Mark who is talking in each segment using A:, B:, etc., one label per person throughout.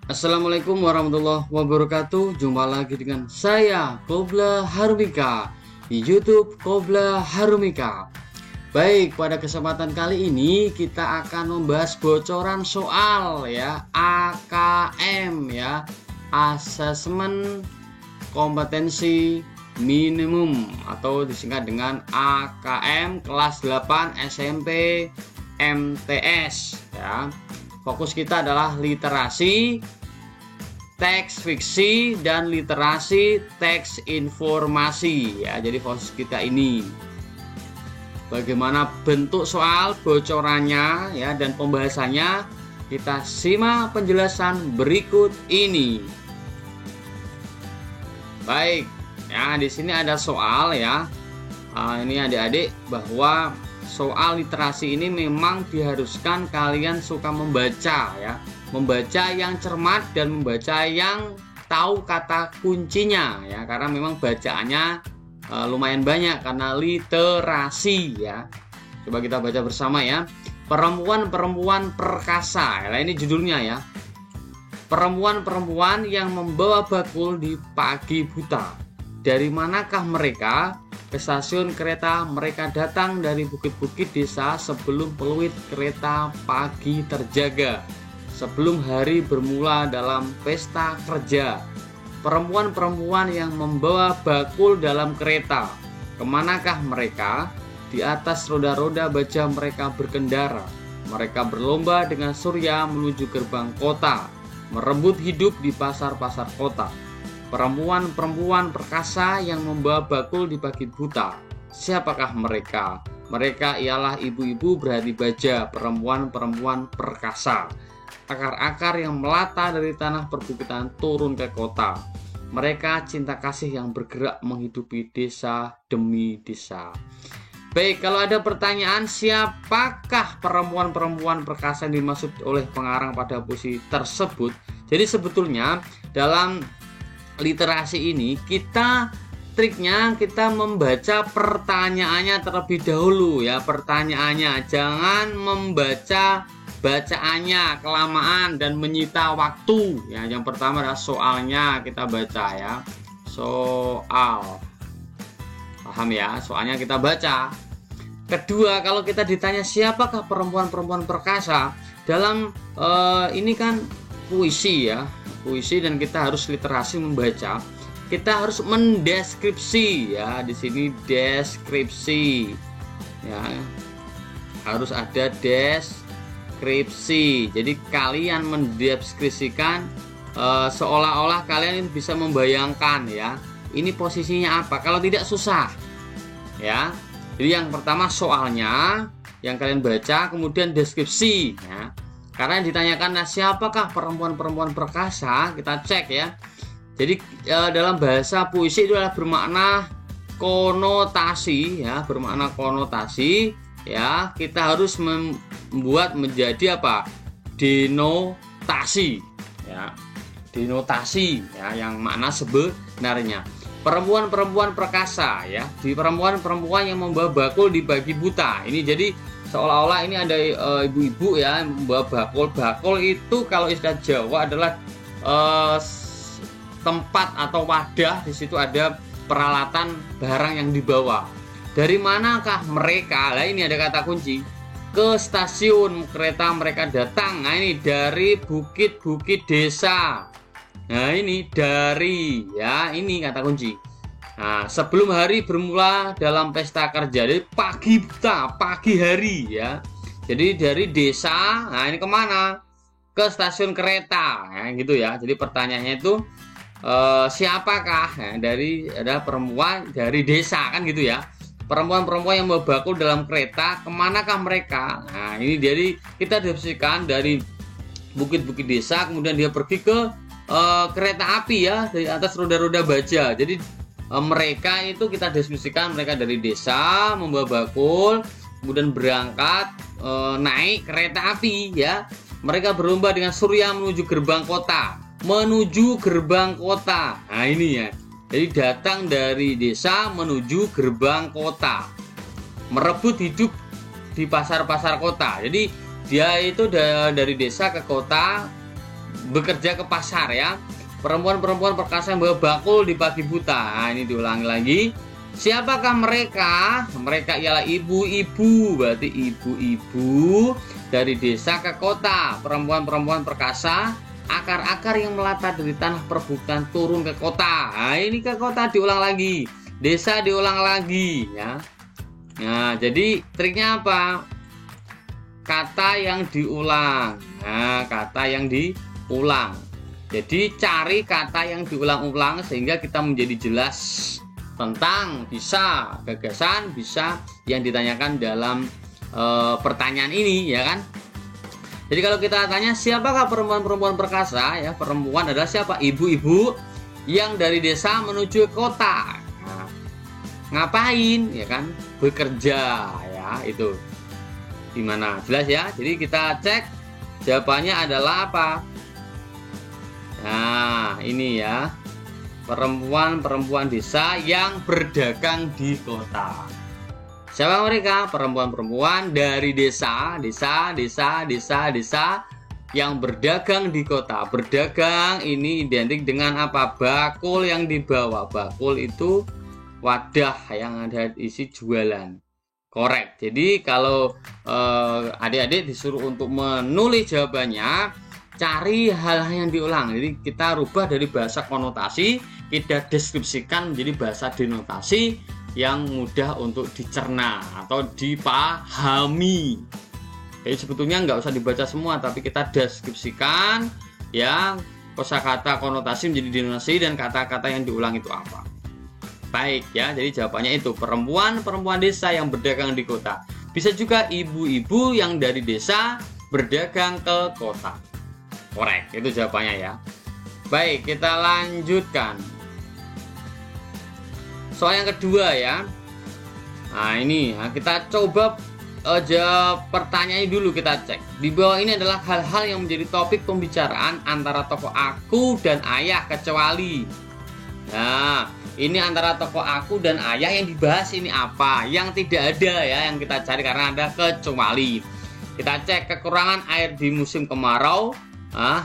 A: Assalamualaikum warahmatullahi wabarakatuh. Jumpa lagi dengan saya Qobla Harumika di YouTube Qobla Harumika. Baik, pada kesempatan kali ini kita akan membahas bocoran soal ya, AKM ya, Asesmen Kompetensi Minimum atau disingkat dengan AKM kelas 8 SMP MTS ya. Fokus kita adalah literasi teks fiksi dan literasi teks informasi ya. Jadi fokus kita ini bagaimana bentuk soal, bocorannya ya, dan pembahasannya. Kita simak penjelasan berikut ini. Baik ya, di sini ada soal ya. Ini adik-adik, bahwa soal literasi ini memang diharuskan kalian suka membaca ya, membaca yang cermat dan membaca yang tahu kata kuncinya ya, karena memang bacaannya lumayan banyak karena literasi ya. Coba kita baca bersama ya. Perempuan-perempuan perkasa. Nah, ini judulnya ya. Perempuan-perempuan yang membawa bakul di pagi buta. Dari manakah mereka? Ke stasiun kereta mereka datang dari bukit-bukit desa sebelum peluit kereta pagi terjaga, sebelum hari bermula dalam pesta kerja. Perempuan-perempuan yang membawa bakul dalam kereta, kemanakah mereka? Di atas roda-roda baja mereka berkendara. Mereka berlomba dengan surya menuju gerbang kota, merebut hidup di pasar-pasar kota. Perempuan-perempuan perkasa yang membawa bakul di pagi buta. Siapakah mereka? Mereka ialah ibu-ibu berhati baja, perempuan-perempuan perkasa. Akar-akar yang melata dari tanah perbukitan turun ke kota. Mereka cinta kasih yang bergerak menghidupi desa demi desa. Baik, kalau ada pertanyaan, siapakah perempuan-perempuan perkasa yang dimaksud oleh pengarang pada puisi tersebut? Jadi sebetulnya dalam literasi ini triknya kita membaca pertanyaannya terlebih dahulu ya. Pertanyaannya, jangan membaca bacaannya kelamaan dan menyita waktu ya. Yang pertama adalah soalnya kita baca ya. Soal, paham ya, soalnya kita baca. Kedua, kalau kita ditanya siapakah perempuan-perempuan perkasa, dalam ini kan puisi ya, puisi, dan kita harus literasi membaca. Kita harus mendeskripsi ya, di sini deskripsi ya, harus ada deskripsi. Jadi kalian mendeskripsikan seolah-olah kalian bisa membayangkan ya, ini posisinya apa. Kalau tidak susah ya. Jadi yang pertama soalnya yang kalian baca, kemudian deskripsi ya. Karena yang ditanyakan, nah siapakah perempuan-perempuan perkasa, kita cek ya. Jadi dalam bahasa puisi itu adalah bermakna konotasi ya, bermakna konotasi ya. Kita harus membuat menjadi apa? Denotasi ya. Denotasi ya, yang makna sebenarnya. Perempuan-perempuan perkasa ya, di perempuan-perempuan yang membawa bakul di pagi buta. Ini jadi seolah-olah ini ada ibu-ibu ya yang membawa bakul. Bakul itu kalau istilah Jawa adalah tempat atau wadah. Di situ ada peralatan barang yang dibawa. Dari manakah mereka? Nah, ini ada kata kunci. Ke stasiun kereta mereka datang. Nah, ini dari bukit-bukit desa. Nah, ini dari ya, ini kata kunci. Nah, sebelum hari bermula dalam pesta kerja. Jadi pagi buta, pagi hari ya. Jadi dari desa, nah ini kemana? Ke stasiun kereta, nah, gitu ya. Jadi pertanyaannya itu siapakah? Nah, ada perempuan dari desa kan gitu ya. Perempuan-perempuan yang membawa bakul dalam kereta, kemanakah mereka? Nah, ini jadi kita deskripsikan dari bukit-bukit desa, kemudian dia pergi ke kereta api ya, dari atas roda-roda baja. Jadi mereka itu kita deskripsikan mereka dari desa membawa bakul, kemudian berangkat naik kereta api ya. Mereka berlomba dengan surya menuju gerbang kota. Menuju gerbang kota. Nah ini ya. Jadi datang dari desa menuju gerbang kota. merebut hidup di pasar-pasar kota. Jadi dia itu dari desa ke kota bekerja ke pasar ya. Perempuan-perempuan perkasa yang bawa bakul di pagi buta. Nah, ini diulangi lagi. Siapakah mereka? Mereka ialah ibu-ibu, berarti ibu-ibu dari desa ke kota. Perempuan-perempuan perkasa, akar-akar yang melata dari tanah perbukitan turun ke kota. Nah, ini ke kota diulang lagi. Desa diulang lagi ya. Nah, jadi triknya apa? Kata yang diulang. Nah, kata yang diulang. Jadi cari kata yang diulang-ulang sehingga kita menjadi jelas tentang bisa gagasan, bisa yang ditanyakan dalam pertanyaan ini ya kan. Jadi kalau kita tanya siapakah perempuan-perempuan perkasa ya, perempuan adalah siapa? Ibu-ibu yang dari desa menuju kota. Nah, ngapain ya kan? Bekerja ya, itu gimana? Jelas ya. Jadi kita cek jawabannya adalah apa? Nah, ini ya. Perempuan-perempuan desa yang berdagang di kota. Siapa mereka? Perempuan-perempuan dari desa yang berdagang di kota. Berdagang ini identik dengan apa? Bakul yang dibawa. Bakul itu wadah yang ada isi jualan. Korek. Jadi kalau adik-adik disuruh untuk menulis jawabannya, cari hal-hal yang diulang. Jadi kita rubah dari bahasa konotasi, kita deskripsikan menjadi bahasa denotasi yang mudah untuk dicerna atau dipahami. Jadi sebetulnya nggak usah dibaca semua, tapi kita deskripsikan ya kosakata konotasi menjadi denotasi dan kata-kata yang diulang itu apa. Baik ya, jadi jawabannya itu perempuan-perempuan desa yang berdagang di kota. Bisa juga ibu-ibu yang dari desa berdagang ke kota. Korek, itu jawabannya ya. Baik, kita lanjutkan. Soal yang kedua ya. Nah ini kita coba jawab pertanyaannya dulu, kita cek. Di bawah ini adalah hal-hal yang menjadi topik pembicaraan antara tokoh aku dan ayah kecuali. Nah, ini antara tokoh aku dan ayah yang dibahas ini apa? Yang tidak ada ya, yang kita cari karena ada kecuali. Kita cek kekurangan air di musim kemarau.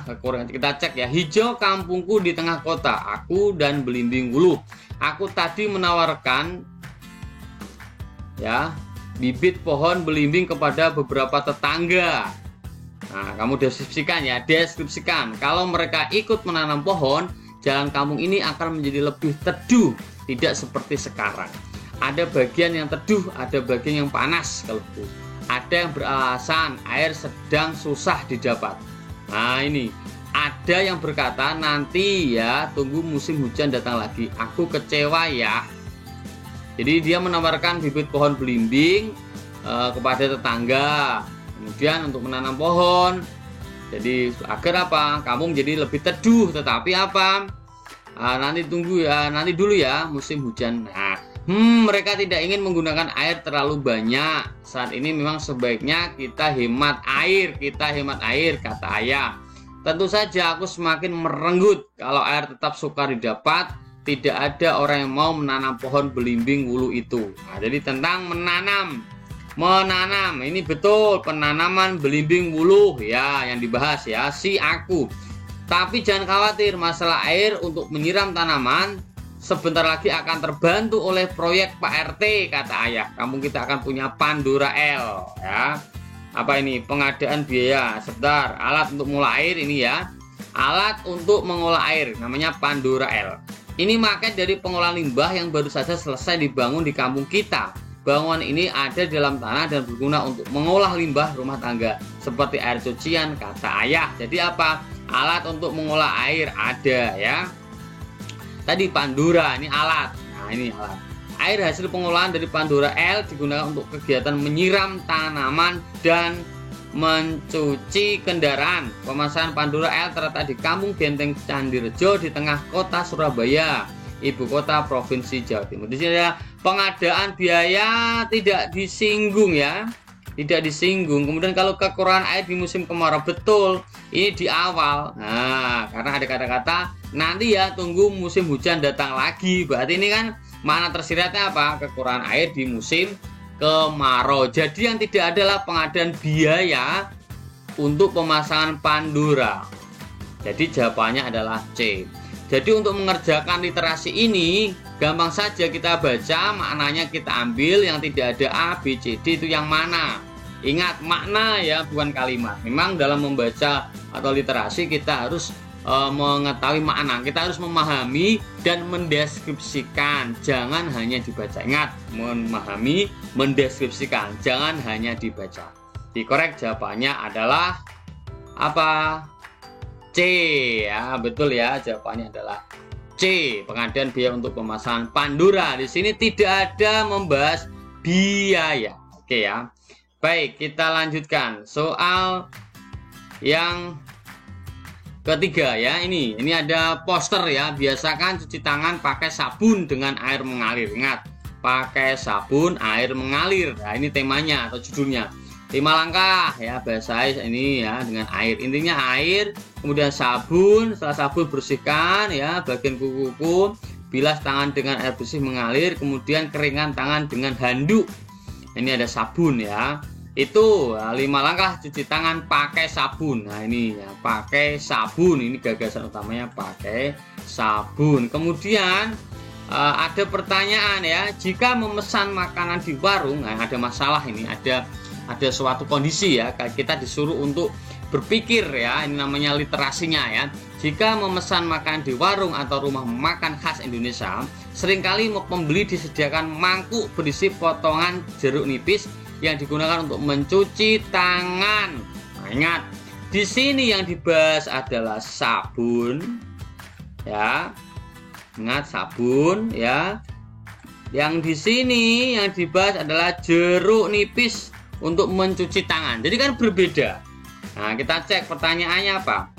A: Kekurangan kita cek ya. Hijau kampungku di tengah kota, aku dan belimbing wuluh. Aku tadi menawarkan ya bibit pohon belimbing kepada beberapa tetangga. Nah, kamu deskripsikan ya, deskripsikan. Kalau mereka ikut menanam pohon, jalan kampung ini akan menjadi lebih teduh, tidak seperti sekarang. Ada bagian yang teduh, ada bagian yang panas keluh. Ada yang beralasan air sedang susah didapat. Nah ini ada yang berkata nanti ya tunggu musim hujan datang lagi. Aku kecewa ya. Jadi dia menawarkan bibit pohon belimbing kepada tetangga. Kemudian untuk menanam pohon. Jadi agar apa? Kamu menjadi lebih teduh. Tetapi apa? Nanti tunggu ya. Nanti dulu ya musim hujan. Nah, mereka tidak ingin menggunakan air terlalu banyak. Saat ini memang sebaiknya kita hemat air. Kata ayah. Tentu saja aku semakin merenggut kalau air tetap sukar didapat. Tidak ada orang yang mau menanam pohon belimbing wuluh itu. Nah, jadi tentang menanam. Ini betul penanaman belimbing wuluh ya yang dibahas ya si aku. Tapi jangan khawatir, masalah air untuk menyiram tanaman sebentar lagi akan terbantu oleh proyek Pak RT, kata ayah. Kampung kita akan punya Pandora L ya. Apa ini? Pengadaan biaya. Sebentar, alat untuk mengolah air ini ya. Alat untuk mengolah air namanya Pandora L. Ini maket dari pengolahan limbah yang baru saja selesai dibangun di kampung kita. Bangunan ini ada di dalam tanah dan berguna untuk mengolah limbah rumah tangga seperti air cucian, kata ayah. Jadi apa? Alat untuk mengolah air ada ya. Tadi Pandora, ini alat. Nah, ini alat. Air hasil pengolahan dari Pandora L digunakan untuk kegiatan menyiram tanaman dan mencuci kendaraan. Pemasangan Pandora L terletak di Kampung Genteng Candirejo di tengah kota Surabaya, ibu kota provinsi Jawa Timur. Di sini ada pengadaan biaya tidak disinggung ya. Tidak disinggung. Kemudian kalau kekurangan air di musim kemarau, betul. Ini di awal. Nah, karena ada kata-kata nanti ya tunggu musim hujan datang lagi. Berarti ini kan makna tersiratnya apa? Kekurangan air di musim kemarau. Jadi yang tidak adalah pengadaan biaya untuk pemasangan Pandora. Jadi jawabannya adalah C. Jadi untuk mengerjakan literasi ini gampang saja kita baca, maknanya kita ambil, yang tidak ada A, B, C, D itu yang mana. Ingat makna ya, bukan kalimat. Memang dalam membaca atau literasi kita harus mengetahui makna. Kita harus memahami dan mendeskripsikan, jangan hanya dibaca. Ingat, memahami, mendeskripsikan, jangan hanya dibaca. Dikorek jawabannya adalah apa? C ya, betul ya, jawabannya adalah C, pengadaan biaya untuk pemasangan Pandora. Di sini tidak ada membahas biaya. Oke ya. Baik, kita lanjutkan soal yang ketiga ya. Ini ada poster ya. Biasakan cuci tangan pakai sabun dengan air mengalir. Ingat, pakai sabun air mengalir. Nah, ini temanya atau judulnya. 5 langkah ya, basahi ini ya dengan air. Intinya air, kemudian sabun. Setelah sabun bersihkan ya bagian kuku, bilas tangan dengan air bersih mengalir, kemudian keringkan tangan dengan handuk. Ini ada sabun ya. Itu 5 langkah cuci tangan pakai sabun. Nah ini ya, pakai sabun. Ini gagasan utamanya, pakai sabun. Kemudian ada pertanyaan ya, jika memesan makanan di warung, nah ada masalah ini, ada suatu kondisi ya, kita disuruh untuk berpikir ya, ini namanya literasinya ya. Jika memesan makan di warung atau rumah makan khas Indonesia, seringkali pembeli disediakan mangkuk berisi potongan jeruk nipis yang digunakan untuk mencuci tangan. Nah, ingat, di sini yang dibahas adalah sabun ya. Ingat, sabun ya. Yang di sini yang dibahas adalah jeruk nipis untuk mencuci tangan. Jadi kan berbeda. Nah, kita cek pertanyaannya apa.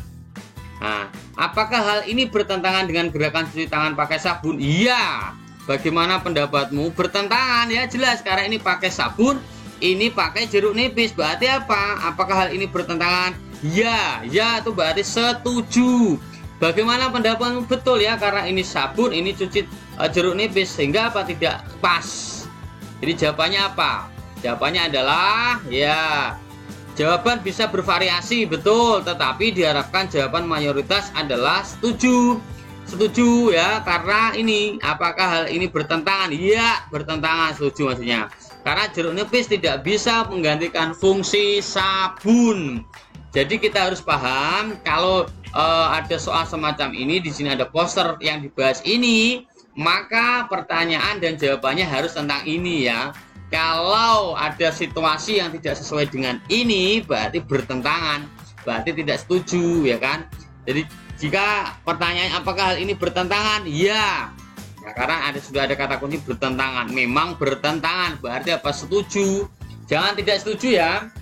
A: Nah, apakah hal ini bertentangan dengan gerakan cuci tangan pakai sabun? Iya. Bagaimana pendapatmu? Bertentangan ya, jelas, karena ini pakai sabun, ini pakai jeruk nipis. Berarti apa? Apakah hal ini bertentangan? Ya, ya itu berarti setuju. Bagaimana pendapatmu? Betul ya, karena ini sabun, ini cuci jeruk nipis, sehingga apa? Tidak pas. Jadi jawabannya apa? Jawabannya adalah ya, jawaban bisa bervariasi, betul, tetapi diharapkan jawaban mayoritas adalah setuju. Setuju ya, karena ini, apakah hal ini bertentangan? Iya, bertentangan, setuju maksudnya. Karena jeruk nipis tidak bisa menggantikan fungsi sabun. Jadi kita harus paham kalau ada soal semacam ini, di sini ada poster yang dibahas ini, maka pertanyaan dan jawabannya harus tentang ini ya. Kalau ada situasi yang tidak sesuai dengan ini, berarti bertentangan, berarti tidak setuju ya kan. Jadi jika pertanyaan apakah hal ini bertentangan, ya, nah, karena sudah ada kata kunci bertentangan, memang bertentangan, berarti apa? Setuju. Jangan tidak setuju ya.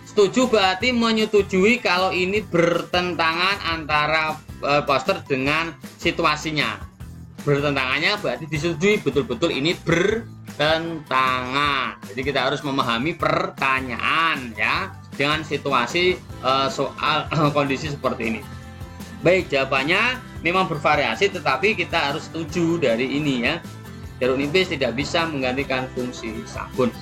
A: Setuju berarti menyetujui kalau ini bertentangan antara poster dengan situasinya. Bertentangannya berarti disetujui, betul-betul ini bertentangan. Jadi kita harus memahami pertanyaan ya, dengan situasi soal kondisi seperti ini. Baik, jawabannya memang bervariasi, tetapi kita harus setuju dari ini ya. Jeruk nipis tidak bisa menggantikan fungsi sabun.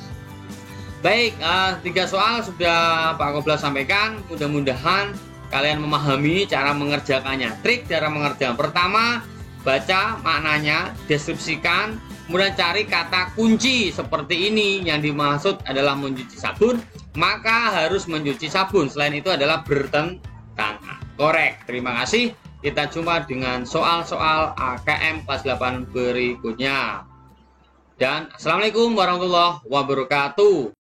A: Baik, 3 soal sudah Pak Kobra sampaikan. Mudah-mudahan kalian memahami cara mengerjakannya. Trik cara mengerjakan: pertama, baca maknanya, deskripsikan, kemudian cari kata kunci seperti ini. Yang dimaksud adalah mencuci sabun, maka harus mencuci sabun. Selain itu adalah bertentangan. Korek. Terima kasih. Kita jumpa dengan soal-soal AKM kelas 8 berikutnya. Dan Assalamualaikum warahmatullahi wabarakatuh.